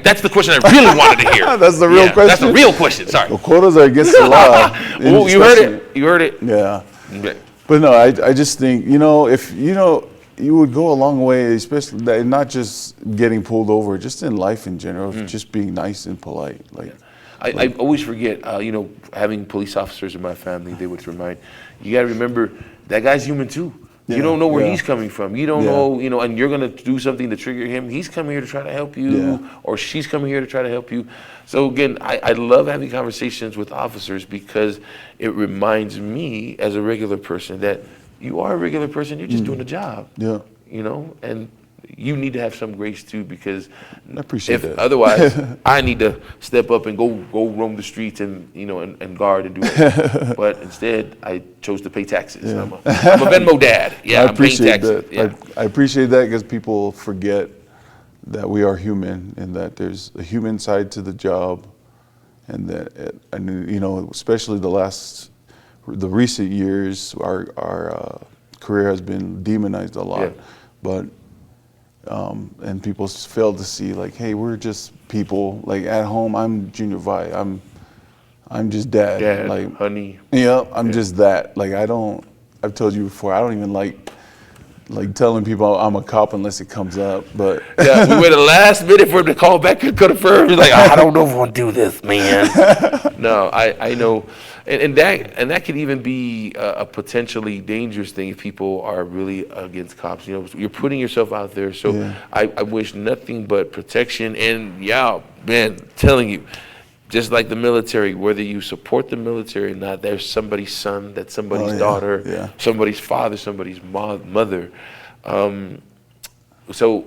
that's the question I really wanted to hear. That's the real question. That's the real question. Sorry. Well, quotas are against the law. Well, you heard it. You heard it. Yeah. Okay. But no, I just think, if you would go a long way, especially that, not just getting pulled over, just in life in general, just being nice and polite. I always forget, having police officers in my family, they would remind, you got to remember, that guy's human too. You don't know where Yeah. he's coming from. You don't Yeah. know, and you're going to do something to trigger him. He's coming here to try to help you, Yeah. or she's coming here to try to help you. So again, I love having conversations with officers because it reminds me as a regular person that you are a regular person. You're just doing a job. Yeah. And you need to have some grace too, because I appreciate if that. otherwise, I need to step up and go roam the streets and and guard and do it. But instead, I chose to pay taxes. Yeah. I'm a Venmo dad. Yeah, I I'm paying appreciate taxes. that. Yeah. I appreciate that because people forget that we are human and that there's a human side to the job, and that especially the recent years, our career has been demonized a lot, Yeah. but and people fail to see like, hey, we're just people. Like at home, I'm Junior Vi. I'm just dad. Dad, like honey. yeah, I'm just that. Like I've told you before, I don't even like telling people I'm a cop unless it comes up. But Yeah, we waited the last minute for him to call back and confirm. He's like, I don't know if I want to do this, man. No, I know, and that could even be a potentially dangerous thing if people are really against cops. You're putting yourself out there. So Yeah. I wish nothing but protection. And yeah, man, telling you, just like the military, whether you support the military or not, there's somebody's son, that's somebody's daughter, yeah. somebody's father, somebody's mother. So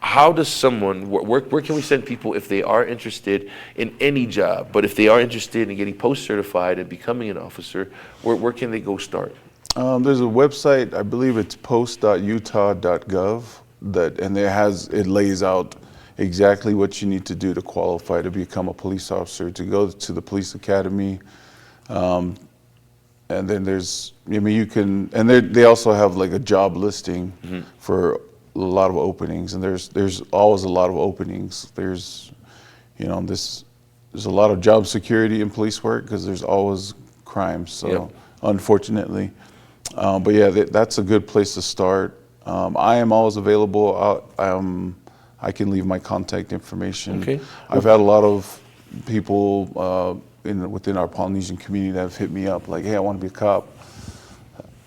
how does someone, where can we send people if they are interested in any job, but if they are interested in getting post-certified and becoming an officer, where can they go start? There's a website, I believe it's post.utah.gov, and it lays out exactly what you need to do to qualify to become a police officer, to go to the police academy. And then they also have like a job listing for a lot of openings, and there's always a lot of openings. There's a lot of job security in police work because there's always crime. So unfortunately, but yeah, that's a good place to start. I am always available. I can leave my contact information. Okay. I've had a lot of people within our Polynesian community that have hit me up like, hey, I want to be a cop.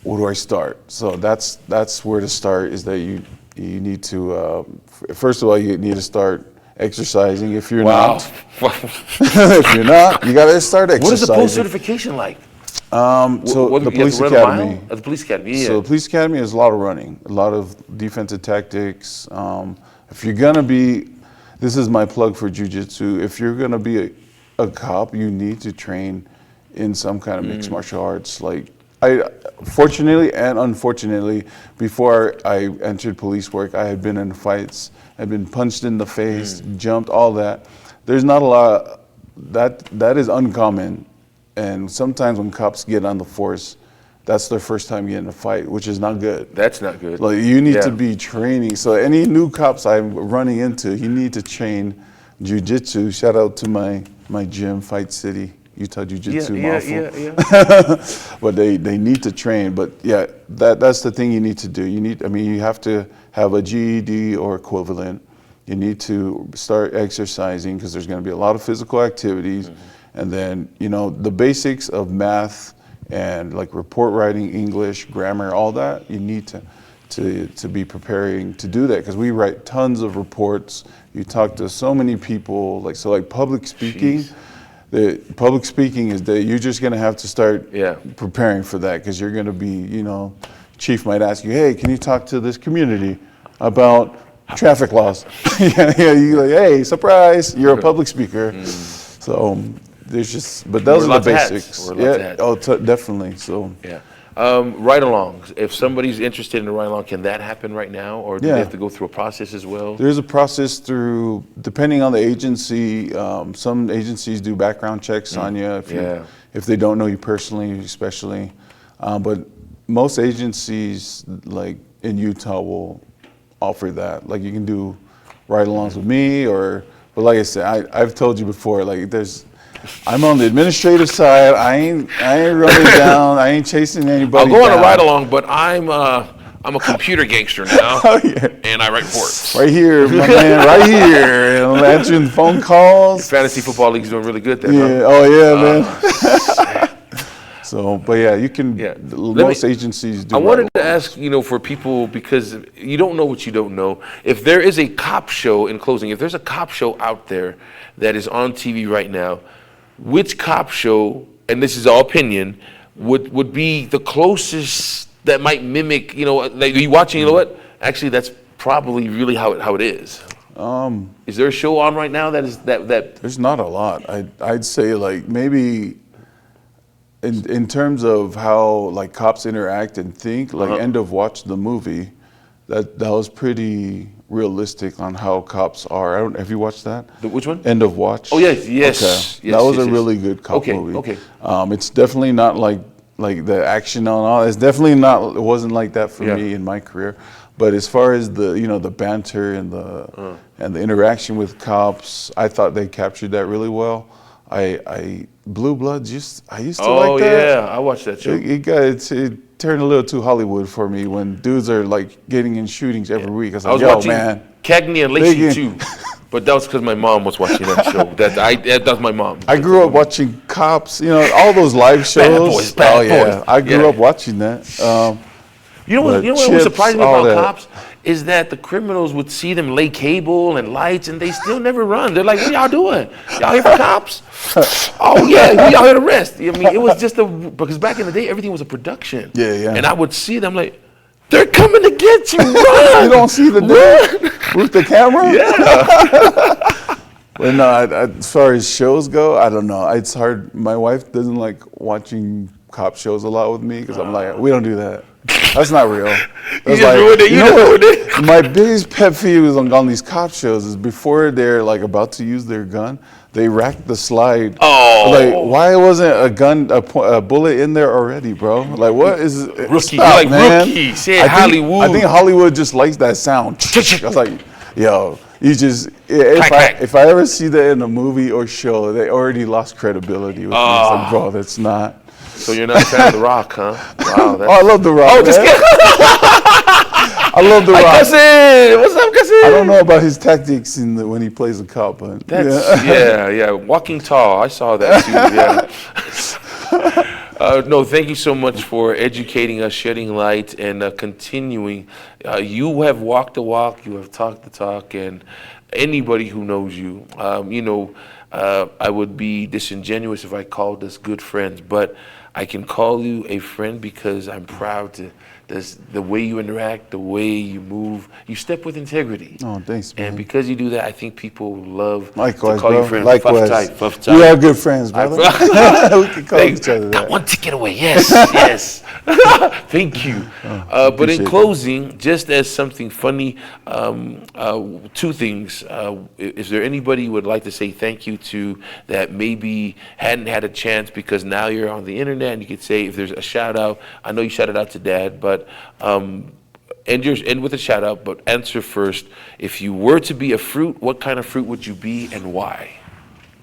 Where do I start? So that's where to start, is that you need to, first of all, you need to start exercising. If you're not, if you're not, you got to start exercising. What is the post-certification like? So the police academy. At the police academy, yeah. So the police academy is a lot of running, a lot of defensive tactics. If you're gonna be, this is my plug for jiu-jitsu. If you're gonna be a cop, you need to train in some kind of mixed martial arts. Like fortunately and unfortunately, before I entered police work, I had been in fights. I'd been punched in the face, jumped, all that. There's not a lot. That is uncommon. And sometimes when cops get on the force, that's their first time getting a fight, which is not good. That's not good. Like you need to be training. So any new cops I'm running into, you need to train jiu-jitsu. Shout out to my gym, Fight City, Utah Jiu-Jitsu. But they need to train. But yeah, that's the thing you need to do. You have to have a GED or equivalent. You need to start exercising because there's going to be a lot of physical activities. And then, the basics of math and like report writing, English, grammar, all that, you need to be preparing to do that, because we write tons of reports. You talk to so many people, like public speaking. The public speaking is that you're just going to have to start preparing for that, because you're going to be, chief might ask you, hey, can you talk to this community about traffic laws? You're like, hey, surprise, you're a public speaker. So but those are the basics. Definitely. So ride-alongs. If somebody's interested in a ride-along, can that happen right now, or do they have to go through a process as well? There's a process depending on the agency. Some agencies do background checks on you if they don't know you personally, especially. But most agencies, like in Utah, will offer that. Like you can do ride-alongs with me, but like I said, I've told you before, like I'm on the administrative side. I ain't running down. I ain't chasing anybody. I'll go on a ride along, but I'm a computer gangster now, and I write reports. Right here, my man, right here, and answering phone calls. Fantasy football league's doing really good there. Yeah. Huh? Oh yeah, man. So, but yeah, you can. Most agencies do. I wanted to to ask, for people, because you don't know what you don't know. If there is a cop show, in closing, if there's a cop show out there that is on TV right now, which cop show, and this is all opinion, would be the closest that might mimic, like you watching, you know what? Actually, that's probably really how it is. Is there a show on right now that is that? There's not a lot. I'd say like maybe in terms of how like cops interact and think, like End of Watch the movie, that was pretty realistic on how cops are. Have you watched that? Which one? End of Watch. Oh yes. Okay. That was a really good cop movie. Okay. It's definitely not like the action on all. It's definitely not. It wasn't like that for me in my career. But as far as the banter and the interaction with cops, I thought they captured that really well. Blue Bloods, I used to like that. Oh yeah, I watched that show. It turned a little too Hollywood for me when dudes are like getting in shootings every week. I was like, yo, watching man, Cagney and Lacey too. But that was because my mom was watching that show. That's my mom. I grew up watching Cops. All those live shows. Bad boys. I grew up watching that. You know what was surprising me about Cops is that the criminals would see them lay cable and lights, and they still never run. They're like, "What y'all doing? Y'all here for cops?" Oh yeah, we y'all here to rest. I mean, it was just because back in the day, everything was a production. Yeah. And I would see them like, they're coming to get you. Run! You don't see the dude with the camera? Yeah. Well, no, as far as shows go, I don't know. It's hard. My wife doesn't like watching cop shows a lot with me because I'm like, we don't do that. That's not real. You just ruined it. You just ruined it. My biggest pet peeve is on these cop shows is before they're like about to use their gun, they rack the slide. Oh. Like, why wasn't a bullet in there already, bro? Like, what is rookie? Stop, man. Rookie. Say Hollywood. I think Hollywood just likes that sound. I was like, yo, you just if I ever see that in a movie or show, they already lost credibility with me. It's like, bro, that's not. So you're not a fan of The Rock, huh? Wow. I love The Rock. Oh, just kidding. I love The Rock. Cousin. What's up, cousin? I don't know about his tactics when he plays a cop, but yeah. Walking tall. I saw that too. Yeah. No, thank you so much for educating us, shedding light, and continuing. You have walked the walk. You have talked the talk, and anybody who knows you, I would be disingenuous if I called us good friends, but I can call you a friend because I'm proud to. The way you interact, the way you move, you step with integrity. Oh, thanks, man. And because you do that, I think people love Likewise, to call you friends. Likewise. Fuff tight. We are good friends, brother. We can call each other that. Got one ticket away. Yes. Thank you. But in closing, just as something funny, two things. Is there anybody you would like to say thank you to that maybe hadn't had a chance because now you're on the internet and you could say if there's a shout out. I know you shouted out to Dad, but end with a shout out, but answer first. If you were to be a fruit, what kind of fruit would you be and why?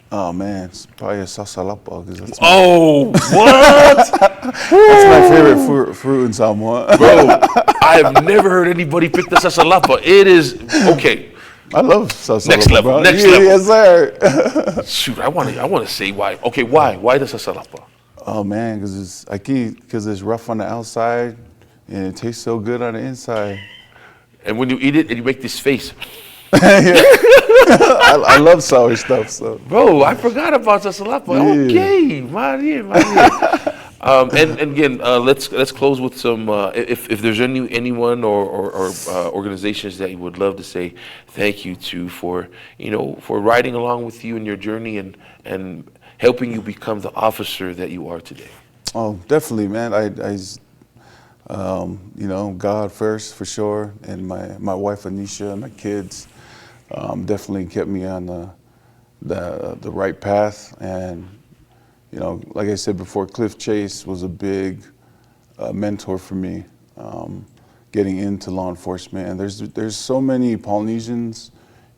Oh man, it's probably a sasalapa. What? That's my favorite fruit in Samoa. Bro, I have never heard anybody pick the sasalapa. It is okay. I love sasalapa. Next level. Bro. Next level. Yes, sir. Shoot, I want to say why. Okay, why? Why the sasalapa? Oh man, because it's rough on the outside and it tastes so good on the inside. And when you eat it, and you make this face. I love sour stuff. So, bro, I forgot about sasalapa. Yeah. Okay, Maria. And again, let's close with some. If there's anyone or organizations that you would love to say thank you to for riding along with you in your journey and helping you become the officer that you are today. Oh, definitely, man. God first for sure, and my wife Anisha and my kids definitely kept me on the right path. And like I said before, Cliff Chase was a big mentor for me getting into law enforcement. And there's so many Polynesians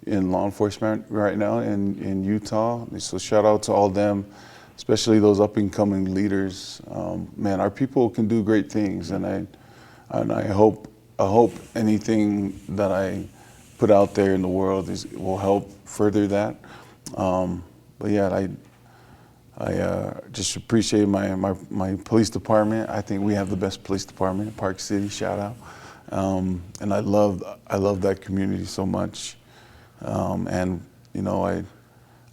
in law enforcement right now in Utah. So shout out to all them, especially those up and coming leaders. Man, our people can do great things, and I hope anything that I put out there in the world will help further that. But yeah, I just appreciate my police department. I think we have the best police department in Park City. Shout out. And I love that community so much. And you know,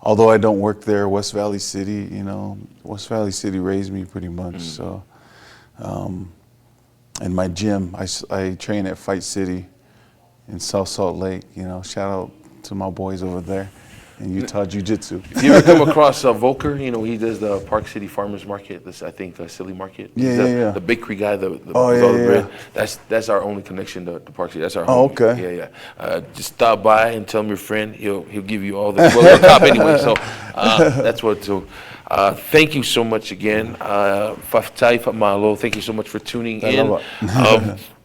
although I don't work there, West Valley City, you know, West Valley City raised me pretty much. So, and my gym, I train at Fight City in South Salt Lake. You know, shout out to my boys over there in Utah Jiu-Jitsu. You ever come across Volker? You know, he does the Park City Farmers Market. This, I think, the Silly Market. Yeah. The bakery guy. The yeah. That's our only connection to Park City. That's our. Oh, homie. okay. Yeah. Just stop by and tell him your friend. He'll give you all the. Well, the top anyway. So that's what. So thank you so much again. Fatai Famalo. Thank you so much for tuning in.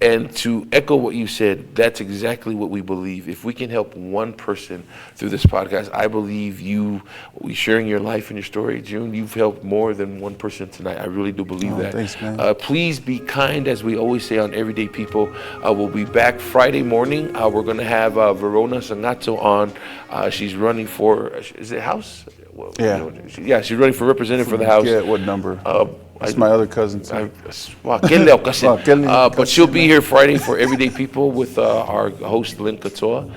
And to echo what you said, that's exactly what we believe. If we can help one person through this podcast, I believe sharing your life and your story, June, you've helped more than one person tonight. I really do believe that. Thanks, man. Please be kind, as we always say on Everyday People. We'll be back Friday morning. We're going to have Verona Sangato on. She's running for, is it House? Yeah. She's running for representative for the House. Yeah, what number? That's my other cousin too. But she'll be here Friday for Everyday People with our host Lynn Katoa.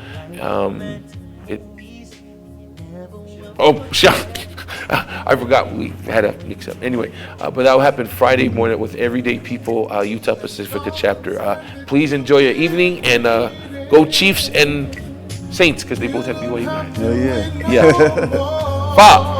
I forgot we had a mix up. Anyway, but that will happen Friday morning with Everyday People, Utah Pacifica chapter. Please enjoy your evening and go Chiefs and Saints, because they both have BYU guys. Yeah. Yeah. Bob.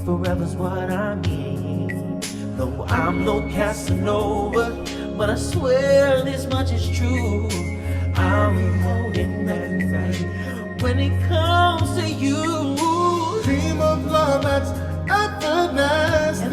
Forever's what I mean. Though I'm no Casanova, but I swear this much is true. I'm holding back when it comes to you. Dream of love that's everlasting.